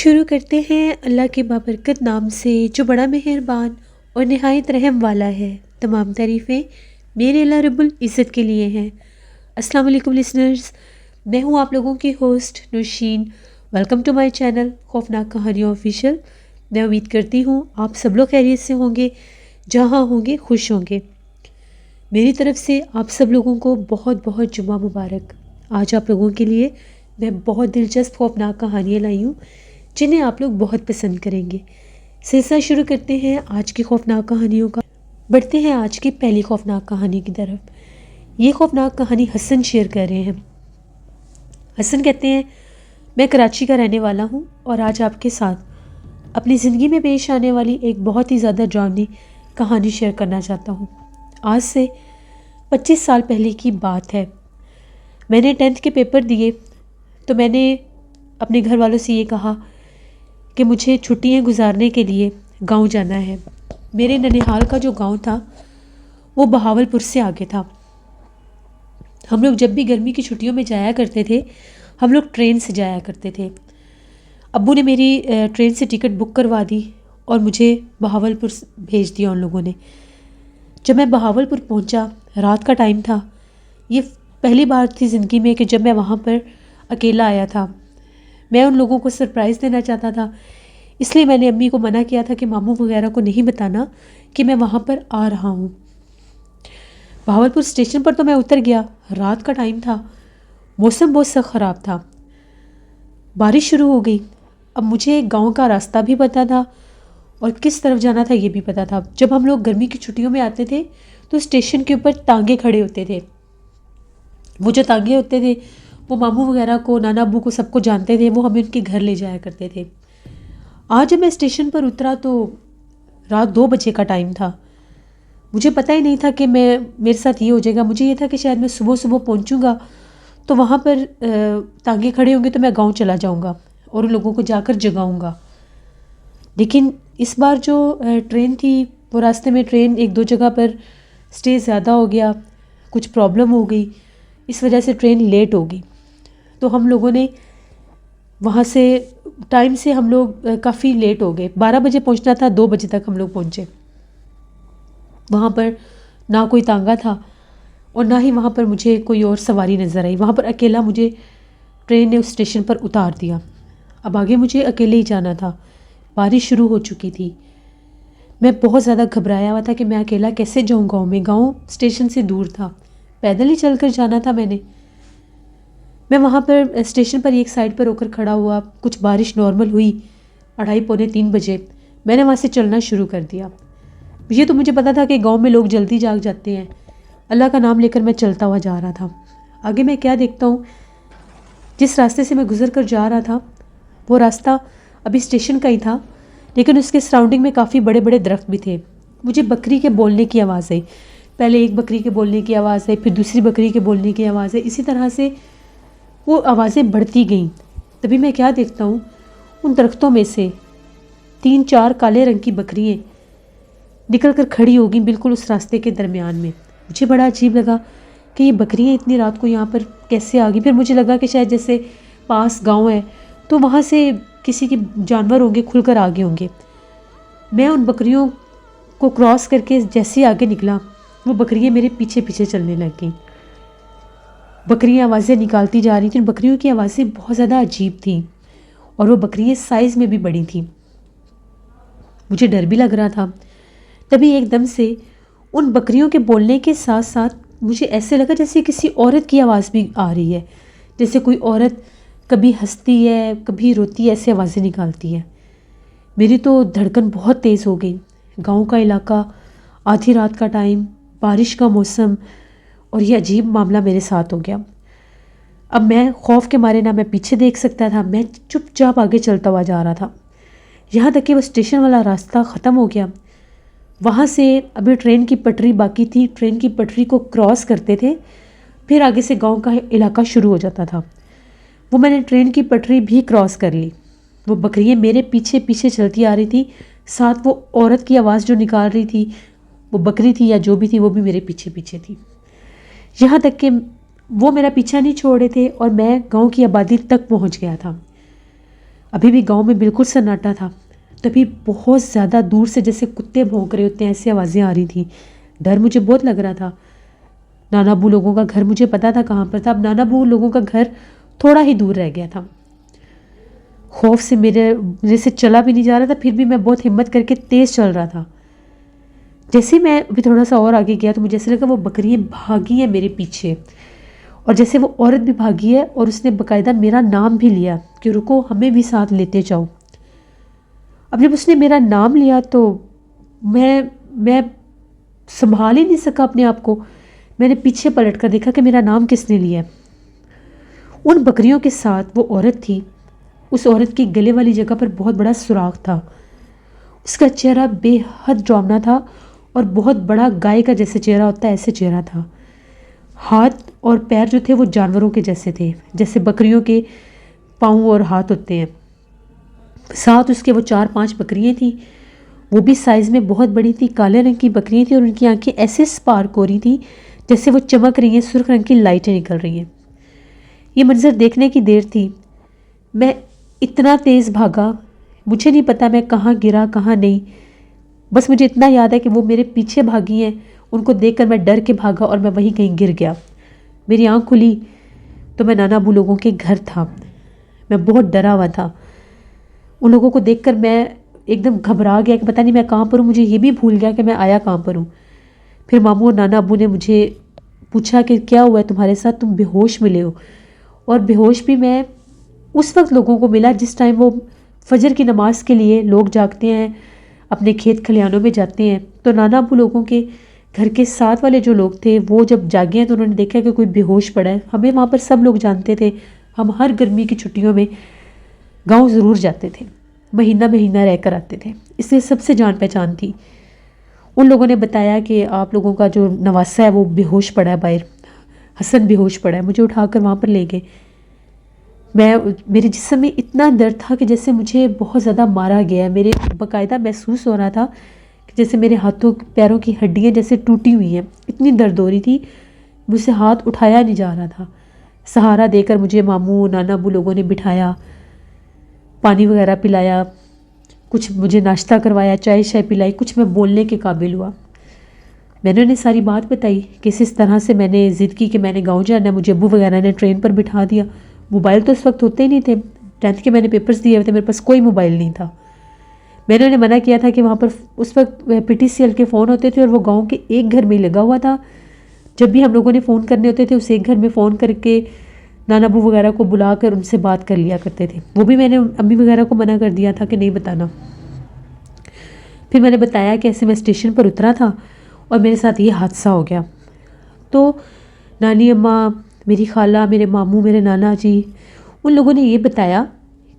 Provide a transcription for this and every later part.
شروع کرتے ہیں اللہ کے بابرکت نام سے جو بڑا مہربان اور نہایت رحم والا ہے۔ تمام تعریفیں میرے اللہ رب العزت کے لیے ہیں۔ السلام علیکم لسنرز، میں ہوں آپ لوگوں کی host Nosheen. Welcome to my channel خوفناک کہانیاں آفیشیل۔ میں امید کرتی ہوں آپ سب لوگ خیریت سے ہوں گے، جہاں ہوں گے خوش ہوں گے۔ میری طرف سے آپ سب لوگوں کو بہت بہت جمعہ مبارک۔ آج آپ لوگوں کے لیے میں بہت دلچسپ خوفناک کہانیاں لائی ہوں جنہیں آپ لوگ بہت پسند کریں گے۔ سلسلہ شروع کرتے ہیں آج کی خوفناک کہانیوں کا۔ بڑھتے ہیں آج کی پہلی خوفناک کہانی کی طرف۔ یہ خوفناک کہانی حسن شیئر کر رہے ہیں۔ حسن کہتے ہیں، میں کراچی کا رہنے والا ہوں اور آج آپ کے ساتھ اپنی زندگی میں پیش آنے والی ایک بہت ہی زیادہ ڈراؤنی کہانی شیئر کرنا چاہتا ہوں۔ آج سے 25 سال پہلے کی بات ہے۔ میں نے 10th کے پیپر دیے تو میں نے اپنے گھر والوں سے یہ کہا کہ مجھے چھٹیاں گزارنے کے لیے گاؤں جانا ہے۔ میرے ننیہال کا جو گاؤں تھا وہ بہاول پور سے آگے تھا۔ ہم لوگ جب بھی گرمی کی چھٹیوں میں جایا کرتے تھے ہم لوگ ٹرین سے جایا کرتے تھے۔ ابو نے میری ٹرین سے ٹکٹ بک کروا دی اور مجھے بہاول پور بھیج دیا ان لوگوں نے۔ جب میں بہاول پور پہنچا، رات کا ٹائم تھا۔ یہ پہلی بار تھی زندگی میں کہ جب میں وہاں پر اکیلا آیا تھا۔ میں ان لوگوں کو سرپرائز دینا چاہتا تھا، اس لیے میں نے امی کو منع کیا تھا کہ ماموں وغیرہ کو نہیں بتانا کہ میں وہاں پر آ رہا ہوں۔ بہاول پور اسٹیشن پر تو میں اتر گیا۔ رات کا ٹائم تھا، موسم بہت سخت خراب تھا، بارش شروع ہو گئی۔ اب مجھے گاؤں کا راستہ بھی پتہ تھا اور کس طرف جانا تھا یہ بھی پتہ تھا۔ جب ہم لوگ گرمی کی چھٹیوں میں آتے تھے تو اسٹیشن کے اوپر تانگے کھڑے ہوتے تھے۔ وہ جو تانگے ہوتے تھے وہ ماموں وغیرہ کو، نانا ابو کو، سب کو جانتے تھے، وہ ہمیں ان کے گھر لے جایا کرتے تھے۔ آج جب میں اسٹیشن پر اترا تو رات 2 بجے کا ٹائم تھا۔ مجھے پتہ ہی نہیں تھا کہ میرے ساتھ یہ ہو جائے گا۔ مجھے یہ تھا کہ شاید میں صبح صبح پہنچوں گا تو وہاں پر تانگے کھڑے ہوں گے تو میں گاؤں چلا جاؤں گا اور ان لوگوں کو جا کر جگاؤں گا۔ لیکن اس بار جو ٹرین تھی وہ راستے میں ٹرین 1-2 جگہ پر اسٹے زیادہ ہو گیا، کچھ پرابلم ہو گئی، اس وجہ سے ٹرین لیٹ ہو گئی۔ تو ہم لوگوں نے وہاں سے ٹائم سے ہم لوگ کافی لیٹ ہو گئے۔ 12 بجے پہنچنا تھا، 2 بجے تک ہم لوگ پہنچے۔ وہاں پر نہ کوئی تانگا تھا اور نہ ہی وہاں پر مجھے کوئی اور سواری نظر آئی۔ وہاں پر اکیلا مجھے ٹرین نے اس اسٹیشن پر اتار دیا۔ اب آگے مجھے اکیلے ہی جانا تھا۔ بارش شروع ہو چکی تھی۔ میں بہت زیادہ گھبرایا ہوا تھا کہ میں اکیلا کیسے جاؤں گاؤں میں۔ گاؤں اسٹیشن سے دور تھا، پیدل ہی چل کر جانا تھا میں نے۔ میں وہاں پر اسٹیشن پر ایک سائڈ پر ہو کر کھڑا ہوا۔ کچھ بارش نارمل ہوئی 2:30-3 بجے۔ میں نے وہاں سے چلنا شروع کر دیا۔ یہ تو مجھے پتا تھا کہ گاؤں میں لوگ جلدی جاگ جاتے ہیں۔ اللہ کا نام لے کر میں چلتا ہوا جا رہا تھا۔ آگے میں کیا دیکھتا ہوں، جس راستے سے میں گزر کر جا رہا تھا وہ راستہ ابھی اسٹیشن کا ہی تھا، لیکن اس کے سراؤنڈنگ میں کافی بڑے بڑے درخت بھی تھے۔ مجھے بکری کے بولنے کی آواز آئی۔ پہلے ایک بکری کے بولنے کی آواز آئی، پھر دوسری بکری کے بولنے کی آواز آئی۔ اسی طرح سے وہ آوازیں بڑھتی گئیں۔ تبھی میں کیا دیکھتا ہوں، ان درختوں میں سے 3-4 کالے رنگ کی بکریاں نکل کر کھڑی ہو گئیں بالکل اس راستے کے درمیان میں۔ مجھے بڑا عجیب لگا کہ یہ بکریاں اتنی رات کو یہاں پر کیسے آ گئی۔ پھر مجھے لگا کہ شاید جیسے پاس گاؤں ہے تو وہاں سے کسی کے جانور ہوں گے، کھل کر آگے ہوں گے۔ میں ان بکریوں کو کراس کر کے جیسے ہی آگے نکلا وہ بکریاں میرے پیچھے پیچھے چلنے لگ گئیں۔ بکریاں آوازیں نکالتی جا رہی تھیں۔ بکریوں کی آوازیں بہت زیادہ عجیب تھیں اور وہ بکریاں سائز میں بھی بڑی تھیں۔ مجھے ڈر بھی لگ رہا تھا۔ تبھی ایک دم سے ان بکریوں کے بولنے کے ساتھ ساتھ مجھے ایسے لگا جیسے کسی عورت کی آواز بھی آ رہی ہے، جیسے کوئی عورت کبھی ہنستی ہے کبھی روتی ہے، ایسے آوازیں نکالتی ہے۔ میری تو دھڑکن بہت تیز ہو گئی۔ گاؤں کا علاقہ، آدھی رات کا ٹائم، بارش کا موسم، اور یہ عجیب معاملہ میرے ساتھ ہو گیا۔ اب میں خوف کے مارے نہ میں پیچھے دیکھ سکتا تھا، میں چپ چاپ آگے چلتا ہوا جا رہا تھا، یہاں تک کہ وہ اسٹیشن والا راستہ ختم ہو گیا۔ وہاں سے ابھی ٹرین کی پٹری باقی تھی۔ ٹرین کی پٹری کو کراس کرتے تھے، پھر آگے سے گاؤں کا علاقہ شروع ہو جاتا تھا۔ وہ میں نے ٹرین کی پٹری بھی کراس کر لی۔ وہ بکریاں میرے پیچھے پیچھے چلتی آ رہی تھی، ساتھ وہ عورت کی آواز جو نکال رہی تھی، وہ بکری تھی یا جو بھی تھی، وہ بھی میرے پیچھے پیچھے تھی، یہاں تک کہ وہ میرا پیچھا نہیں چھوڑ رہے تھے اور میں گاؤں کی آبادی تک پہنچ گیا تھا۔ ابھی بھی گاؤں میں بالکل سناٹا تھا. تبھی بہت زیادہ دور سے جیسے کتے بھونک رہے ہوتے ہیں ایسی آوازیں آ رہی تھیں. ڈر مجھے بہت لگ رہا تھا. نانا ابو لوگوں کا گھر مجھے پتا تھا کہاں پر تھا. اب نانا ابو لوگوں کا گھر تھوڑا ہی دور رہ گیا تھا. خوف سے میرے سے چلا بھی نہیں جا رہا تھا. پھر بھی میں بہت ہمت کر کے تیز چل رہا تھا. جیسے میں ابھی تھوڑا سا اور آگے گیا تو مجھے ایسا لگا وہ بکریاں بھاگی ہیں میرے پیچھے. اور جیسے وہ عورت بھی بھاگی ہے اور اس نے باقاعدہ میرا نام بھی لیا کہ رکو ہمیں بھی ساتھ لیتے جاؤ. اب جب اس نے میرا نام لیا تو میں سنبھال ہی نہیں سکا اپنے آپ کو. میں نے پیچھے پلٹ کر دیکھا کہ میرا نام کس نے لیا. ان بکریوں کے ساتھ وہ عورت تھی. اس عورت کی گلے والی جگہ پر بہت بڑا سوراخ تھا. اس کا چہرہ بے حد ڈراؤنا تھا اور بہت بڑا گائے کا جیسے چہرہ ہوتا ہے ایسے چہرہ تھا. ہاتھ اور پیر جو تھے وہ جانوروں کے جیسے تھے, جیسے بکریوں کے پاؤں اور ہاتھ ہوتے ہیں. ساتھ اس کے وہ 4-5 بکریاں تھیں. وہ بھی سائز میں بہت بڑی تھی, کالے رنگ کی بکریاں تھیں اور ان کی آنکھیں ایسے سپارک ہو رہی تھیں جیسے وہ چمک رہی ہیں, سرخ رنگ کی لائٹیں نکل رہی ہیں. یہ منظر دیکھنے کی دیر تھی. میں اتنا تیز بھاگا, مجھے نہیں پتا میں کہاں گرا کہاں نہیں. بس مجھے اتنا یاد ہے کہ وہ میرے پیچھے بھاگی ہیں. ان کو دیکھ کر میں ڈر کے بھاگا اور میں وہیں کہیں گر گیا. میری آنکھ کھلی تو میں نانا ابو لوگوں کے گھر تھا. میں بہت ڈرا ہوا تھا. ان لوگوں کو دیکھ کر میں ایک دم گھبرا گیا کہ پتہ نہیں میں کہاں پر ہوں. مجھے یہ بھی بھول گیا کہ میں آیا کہاں پر ہوں. پھر ماموں اور نانا ابو نے مجھے پوچھا کہ کیا ہوا ہے تمہارے ساتھ, تم بے ہوش ملے ہو. اور بے ہوش بھی میں اس وقت لوگوں کو ملا جس ٹائم وہ فجر کی نماز کے لیے لوگ جاگتے ہیں, اپنے کھیت کھلیانوں میں جاتے ہیں. تو نانا ابو لوگوں کے گھر کے ساتھ والے جو لوگ تھے وہ جب جاگے ہیں تو انہوں نے دیکھا کہ کوئی بے ہوش پڑا ہے. ہمیں وہاں پر سب لوگ جانتے تھے. ہم ہر گرمی کی چھٹیوں میں گاؤں ضرور جاتے تھے, مہینہ مہینہ رہ کر آتے تھے, اس لیے سب سے جان پہچان تھی. ان لوگوں نے بتایا کہ آپ لوگوں کا جو نواسہ ہے وہ بے ہوش پڑا ہے باہر, حسن بے ہوش پڑا ہے. مجھے اٹھا کر وہاں پر لے گئے. میرے جسم میں اتنا درد تھا کہ جیسے مجھے بہت زیادہ مارا گیا ہے. میرے باقاعدہ محسوس ہو رہا تھا کہ جیسے میرے ہاتھوں پیروں کی ہڈیاں جیسے ٹوٹی ہوئی ہیں. اتنی درد ہو رہی تھی, مجھ سے ہاتھ اٹھایا نہیں جا رہا تھا. سہارا دے کر مجھے ماموں نانا ابو لوگوں نے بٹھایا, پانی وغیرہ پلایا, کچھ مجھے ناشتہ کروایا, چائے پلائی. کچھ میں بولنے کے قابل ہوا. میں نے انہیں ساری بات بتائی کہ اس طرح سے میں نے ضد کی کہ میں نے گاؤں جانا ہے. مجھے ابو وغیرہ نے ٹرین پر بٹھا دیا. موبائل تو اس وقت ہوتے ہی نہیں تھے. 10th کے میں نے پیپرز دیے ہوئے تھے, میرے پاس کوئی موبائل نہیں تھا. میں نے انہیں منع کیا تھا کہ وہاں پر اس وقت PTCL کے فون ہوتے تھے اور وہ گاؤں کے ایک گھر میں لگا ہوا تھا. جب بھی ہم لوگوں نے فون کرنے ہوتے تھے اس ایک گھر میں فون کر کے نانا ابو وغیرہ کو بلا کر ان سے بات کر لیا کرتے تھے. وہ بھی میں نے امی وغیرہ کو منع کر دیا تھا کہ نہیں بتانا. پھر میں نے بتایا کہ ایسے میں اسٹیشن پر اترا تھا اور میرے ساتھ یہ حادثہ ہو گیا. تو نانی اماں, میری خالہ, میرے ماموں, میرے نانا جی, ان لوگوں نے یہ بتایا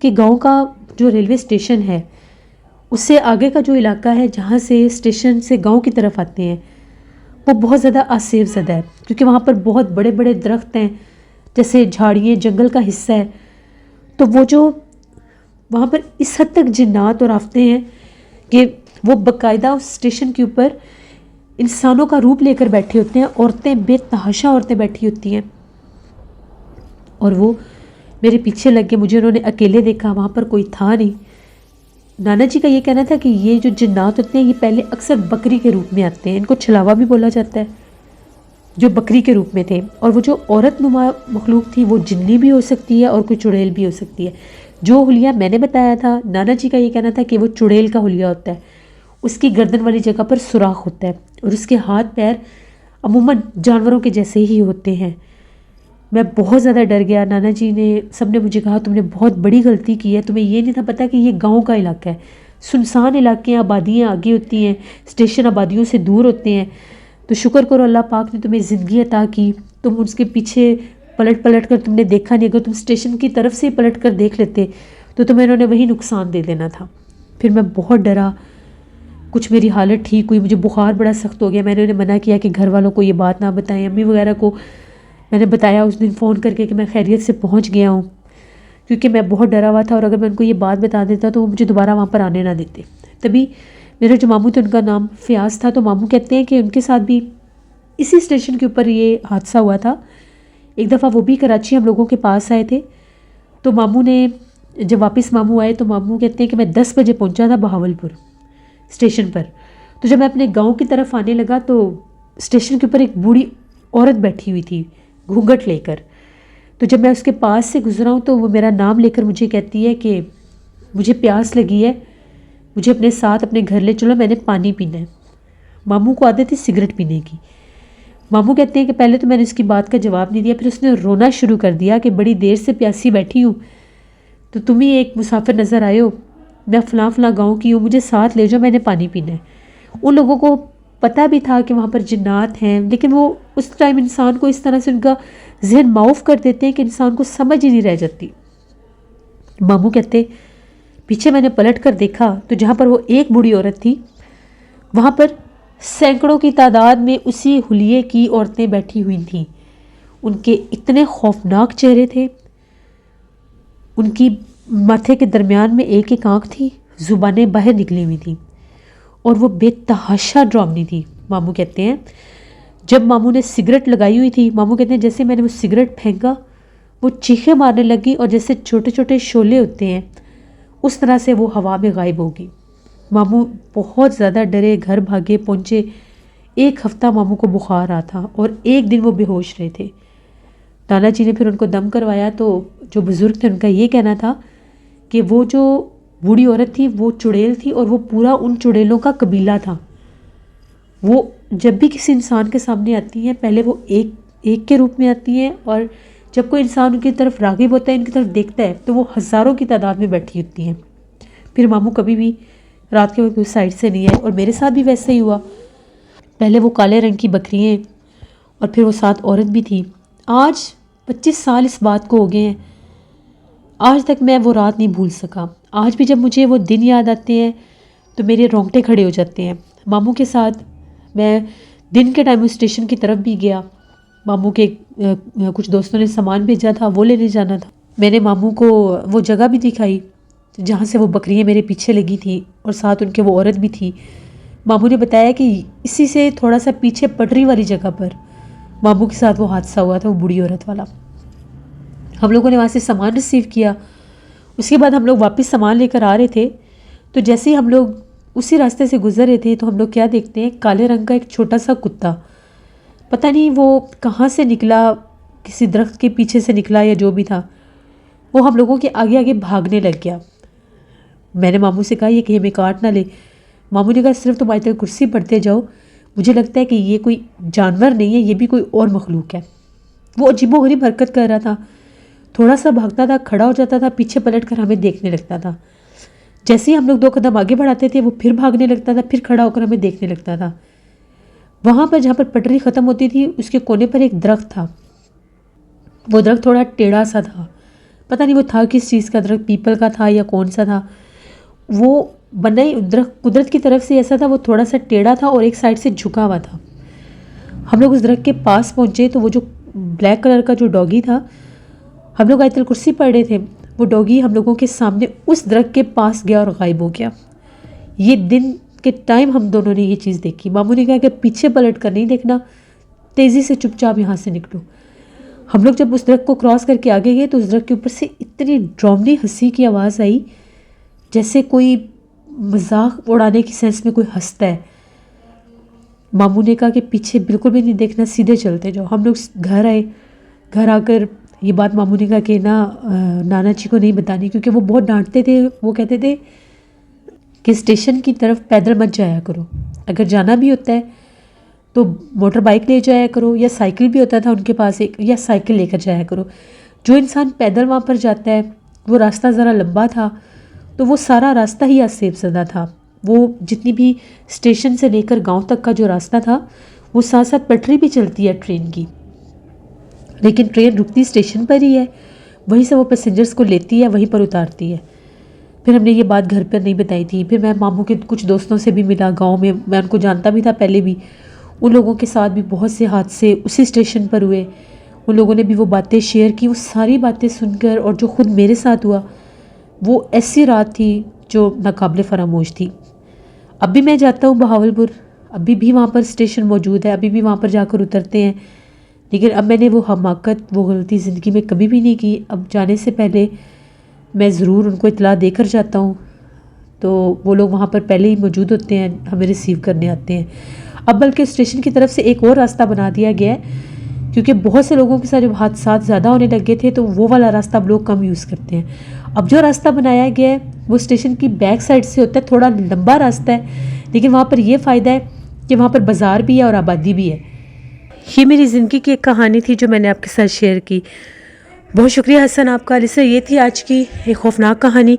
کہ گاؤں کا جو ریلوے اسٹیشن ہے اس سے آگے کا جو علاقہ ہے جہاں سے اسٹیشن سے گاؤں کی طرف آتے ہیں وہ بہت زیادہ آسیب زدہ ہے, کیونکہ وہاں پر بہت بڑے بڑے درخت ہیں, جیسے جھاڑیاں, جنگل کا حصہ ہے. تو وہ جو وہاں پر اس حد تک جنات اور آفتے ہیں کہ وہ باقاعدہ اس اسٹیشن کے اوپر انسانوں کا روپ لے کر بیٹھے ہوتے ہیں. عورتیں, بے تحاشا عورتیں بیٹھی ہوتی ہیں. اور وہ میرے پیچھے لگ کے مجھے انہوں نے اکیلے دیکھا, وہاں پر کوئی تھا نہیں. نانا جی کا یہ کہنا تھا کہ یہ جو جنات ہوتے ہیں یہ پہلے اکثر بکری کے روپ میں آتے ہیں. ان کو چھلاوا بھی بولا جاتا ہے, جو بکری کے روپ میں تھے. اور وہ جو عورت نما مخلوق تھی وہ جنی بھی ہو سکتی ہے اور کوئی چڑیل بھی ہو سکتی ہے. جو حلیہ میں نے بتایا تھا, نانا جی کا یہ کہنا تھا کہ وہ چڑیل کا حلیہ ہوتا ہے. اس کی گردن والی جگہ پر سوراخ ہوتا ہے اور اس کے ہاتھ پیر عموماً جانوروں کے جیسے ہی ہوتے ہیں. میں بہت زیادہ ڈر گیا. نانا جی نے, سب نے مجھے کہا تم نے بہت بڑی غلطی کی ہے, تمہیں یہ نہیں تھا پتہ کہ یہ گاؤں کا علاقہ ہے, سنسان علاقے ہیں, آبادیاں آگے ہوتی ہیں, اسٹیشن آبادیوں سے دور ہوتے ہیں. تو شکر کرو اللہ پاک نے تمہیں زندگی عطا کی. تم اس کے پیچھے پلٹ کر تم نے دیکھا نہیں. اگر تم اسٹیشن کی طرف سے پلٹ کر دیکھ لیتے تو تمہیں انہوں نے وہی نقصان دے دینا تھا. پھر میں بہت ڈرا. کچھ میری حالت ٹھیک ہوئی, مجھے بخار بڑا سخت ہو گیا. میں نے انہیں منع کیا کہ گھر والوں کو یہ بات نہ بتائیں. امی وغیرہ کو میں نے بتایا اس دن فون کر کے کہ میں خیریت سے پہنچ گیا ہوں, کیونکہ میں بہت ڈرا ہوا تھا. اور اگر میں ان کو یہ بات بتا دیتا تو وہ مجھے دوبارہ وہاں پر آنے نہ دیتے. تبھی میرے جو ماموں تھے ان کا نام فیاض تھا, تو ماموں کہتے ہیں کہ ان کے ساتھ بھی اسی اسٹیشن کے اوپر یہ حادثہ ہوا تھا. ایک دفعہ وہ بھی کراچی ہم لوگوں کے پاس آئے تھے, تو ماموں نے جب واپس ماموں آئے تو ماموں کہتے ہیں کہ میں 10 بجے پہنچا تھا بہاولپور اسٹیشن پر. تو جب میں اپنے گاؤں کی طرف آنے لگا تو اسٹیشن کے اوپر ایک بوڑھی عورت بیٹھی ہوئی تھی گھونگھٹ لے کر. تو جب میں اس کے پاس سے گزرا ہوں تو وہ میرا نام لے کر مجھے کہتی ہے کہ مجھے پیاس لگی ہے, مجھے اپنے ساتھ اپنے گھر لے چلو, میں نے پانی پینا ہے. ماموں کو عادت تھی سگریٹ پینے کی. ماموں کہتے ہیں کہ پہلے تو میں نے اس کی بات کا جواب نہیں دیا, پھر اس نے رونا شروع کر دیا کہ بڑی دیر سے پیاسی بیٹھی ہوں تو تم ہی ایک مسافر نظر آئے ہو, میں فلاں فلاں گاؤں کی ہوں, مجھے ساتھ لے جاؤ, میں نے پانی پینا ہے. ان لوگوں کو پتہ بھی تھا کہ وہاں پر جنات ہیں, لیکن وہ اس ٹائم انسان کو اس طرح سے ان کا ذہن معاف کر دیتے ہیں کہ انسان کو سمجھ ہی نہیں رہ جاتی. ماموں کہتے پیچھے میں نے پلٹ کر دیکھا تو جہاں پر وہ ایک بوڑھی عورت تھی وہاں پر سینکڑوں کی تعداد میں اسی حلیے کی عورتیں بیٹھی ہوئی تھیں. ان کے اتنے خوفناک چہرے تھے, ان کی ماتھے کے درمیان میں ایک ایک آنکھ تھی, زبانیں باہر نکلی ہوئی تھیں اور وہ بے تحاشا ڈرامنی تھی. ماموں کہتے ہیں جب ماموں نے سگریٹ لگائی ہوئی تھی, ماموں کہتے ہیں جیسے میں نے وہ سگریٹ پھینکا وہ چیخیں مارنے لگی اور جیسے چھوٹے چھوٹے شعلے ہوتے ہیں اس طرح سے وہ ہوا میں غائب ہوگی. ماموں بہت زیادہ ڈرے, گھر بھاگے پہنچے. 1 ہفتہ ماموں کو بخار آ تھا اور 1 دن وہ بے ہوش رہے تھے. نانا جی نے پھر ان کو دم کروایا تو جو بزرگ تھے ان کا یہ کہنا تھا کہ وہ جو بوڑھی عورت تھی وہ چڑیل تھی اور وہ پورا ان چڑیلوں کا قبیلہ تھا. وہ جب بھی کسی انسان کے سامنے آتی ہیں پہلے وہ ایک کے روپ میں آتی ہیں, اور جب کوئی انسان ان کی طرف راغب ہوتا ہے, ان کی طرف دیکھتا ہے تو وہ ہزاروں کی تعداد میں بیٹھی ہوتی ہیں. پھر ماموں کبھی بھی رات کے وقت اس سائڈ سے نہیں آئے, اور میرے ساتھ بھی ویسے ہی ہوا. پہلے وہ کالے رنگ کی بکریاں اور پھر وہ ساتھ عورت بھی تھی. آج 25 سال اس بات کو ہو گئے ہیں, آج تک میں وہ رات نہیں بھول سکا. آج بھی جب مجھے وہ دن یاد آتے ہیں تو میرے رونگٹے کھڑے ہو جاتے ہیں. ماموں کے ساتھ میں دن کے ٹائم اسٹیشن کی طرف بھی گیا. ماموں کے کچھ دوستوں نے سامان بھیجا تھا, وہ لینے جانا تھا. میں نے ماموں کو وہ جگہ بھی دکھائی جہاں سے وہ بکریاں میرے پیچھے لگی تھیں اور ساتھ ان کے وہ عورت بھی تھی. ماموں نے بتایا کہ اسی سے تھوڑا سا پیچھے پٹری والی جگہ پر ماموں کے ساتھ وہ حادثہ ہوا تھا, وہ بوڑھی عورت والا. ہم لوگوں نے وہاں سے سامان ریسیو کیا. اس کے بعد ہم لوگ واپس سامان لے کر آ رہے تھے تو جیسے ہی ہم لوگ اسی راستے سے گزر رہے تھے تو ہم لوگ کیا دیکھتے ہیں, کالے رنگ کا ایک چھوٹا سا کتا, پتہ نہیں وہ کہاں سے نکلا, کسی درخت کے پیچھے سے نکلا یا جو بھی تھا, وہ ہم لوگوں کے آگے آگے بھاگنے لگ گیا. میں نے ماموں سے کہا یہ کہ ہمیں کاٹ نہ لے. ماموں نے کہا صرف تم آیت الکرسی پڑھتے جاؤ, مجھے لگتا ہے کہ یہ کوئی جانور نہیں ہے, یہ بھی کوئی اور مخلوق ہے. وہ عجیب و غریب حرکت کر رہا تھا, تھوڑا سا بھاگتا تھا, کھڑا ہو جاتا تھا, پیچھے پلٹ کر ہمیں دیکھنے لگتا تھا. جیسے ہی ہم لوگ 2 قدم آگے بڑھاتے تھے وہ پھر بھاگنے لگتا تھا, پھر کھڑا ہو کر ہمیں دیکھنے لگتا تھا. وہاں پر جہاں پر پٹری ختم ہوتی تھی اس کے کونے پر ایک درخت تھا. وہ درخت تھوڑا ٹیڑھا سا تھا, پتہ نہیں وہ تھا کس چیز کا درخت, پیپل کا تھا یا کون سا تھا. وہ بنا ہی درخت قدرت کی طرف سے ایسا تھا, وہ تھوڑا سا ٹیڑھا تھا اور ایک سائڈ سے جھکا ہوا تھا. ہم لوگ اس درخت کے پاس پہنچے تو وہ جو بلیک کلر کا جو ڈاگی تھا, ہم لوگ آیت الکرسی پڑھ رہے تھے, وہ ڈاگی ہم لوگوں کے سامنے اس درخت کے پاس گیا اور غائب ہو گیا. یہ دن کے ٹائم ہم دونوں نے یہ چیز دیکھی. ماموں نے کہا کہ پیچھے پلٹ کر نہیں دیکھنا, تیزی سے چپ چاپ یہاں سے نکلو. ہم لوگ جب اس درخت کو کراس کر کے آگے گئے تو اس درخت کے اوپر سے اتنی ڈرامنی ہنسی کی آواز آئی جیسے کوئی مذاق اڑانے کی سینس میں کوئی ہنستا ہے. ماموں نے کہا کہ پیچھے بالکل بھی نہیں دیکھنا, سیدھے چلتے جاؤ. ہم لوگ گھر آئے, گھر آ کر یہ بات ماموں نے کہا کہ نانا جی کو نہیں بتانی, کیونکہ وہ بہت ڈانٹتے تھے. وہ کہتے تھے کہ اسٹیشن کی طرف پیدل مت جایا کرو, اگر جانا بھی ہوتا ہے تو موٹر بائک لے جایا کرو, یا سائیکل بھی ہوتا تھا ان کے پاس ایک, یا سائیکل لے کر جایا کرو. جو انسان پیدل وہاں پر جاتا ہے وہ راستہ ذرا لمبا تھا تو وہ سارا راستہ ہی آسیب زدہ تھا. وہ جتنی بھی اسٹیشن سے لے کر گاؤں تک کا جو راستہ تھا وہ ساتھ ساتھ پٹری بھی چلتی ہے ٹرین کی, لیکن ٹرین رکتی اسٹیشن پر ہی ہے, وہیں سے وہ پیسنجرز کو لیتی ہے, وہیں پر اتارتی ہے. پھر ہم نے یہ بات گھر پر نہیں بتائی تھی. پھر میں ماموں کے کچھ دوستوں سے بھی ملا گاؤں میں, میں ان کو جانتا بھی تھا پہلے بھی. ان لوگوں کے ساتھ بھی بہت سے حادثے اسی اسٹیشن پر ہوئے. ان لوگوں نے بھی وہ باتیں شیئر کی. وہ ساری باتیں سن کر اور جو خود میرے ساتھ ہوا وہ ایسی رات تھی جو ناقابل فراموش تھی. اب بھی میں جاتا ہوں بہاولپور, ابھی بھی وہاں پر اسٹیشن موجود ہے, ابھی بھی وہاں پر جا کر اترتے ہیں, لیکن اب میں نے وہ حماقت, وہ غلطی زندگی میں کبھی بھی نہیں کی. اب جانے سے پہلے میں ضرور ان کو اطلاع دے کر جاتا ہوں، تو وہ لوگ وہاں پر پہلے ہی موجود ہوتے ہیں، ہمیں ریسیو کرنے آتے ہیں۔ اب بلکہ اسٹیشن کی طرف سے ایک اور راستہ بنا دیا گیا ہے، کیونکہ بہت سے لوگوں کے ساتھ جب حادثات زیادہ ہونے لگے تھے تو وہ والا راستہ اب لوگ کم یوز کرتے ہیں۔ اب جو راستہ بنایا گیا ہے وہ اسٹیشن کی بیک سائڈ سے ہوتا ہے، تھوڑا لمبا راستہ ہے، لیکن وہاں پر یہ فائدہ ہے کہ وہاں پر بازار بھی ہے اور آبادی بھی ہے۔ یہ میری زندگی کی ایک کہانی تھی جو میں نے آپ کے ساتھ شیئر کی۔ بہت شکریہ حسن آپ کا۔ علی سر، یہ تھی آج کی ایک خوفناک کہانی۔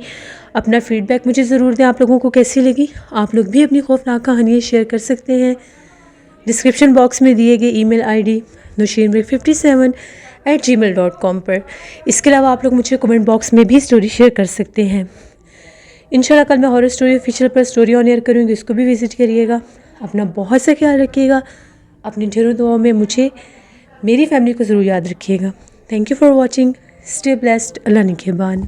اپنا فیڈ بیک مجھے ضرور دیں، آپ لوگوں کو کیسی لگی۔ آپ لوگ بھی اپنی خوفناک کہانیاں شیئر کر سکتے ہیں ڈسکرپشن باکس میں دیے گئے ای میل آئی ڈی nushinbeg57@gmail.com پر۔ اس کے علاوہ آپ لوگ مجھے کمنٹ باکس میں بھی اسٹوری شیئر کر سکتے ہیں۔ انشاءاللہ کل میں ہارر اسٹوری فیچر پر اسٹوری آن ایئر کروں گی، اس کو بھی وزٹ کریے گا۔ اپنا بہت سا خیال رکھیے گا، اپنی ڈھیروں دعاؤں میں مجھے، میری فیملی کو ضرور یاد رکھیے گا۔ Thank you for watching, stay blessed, اللہ نگہبان۔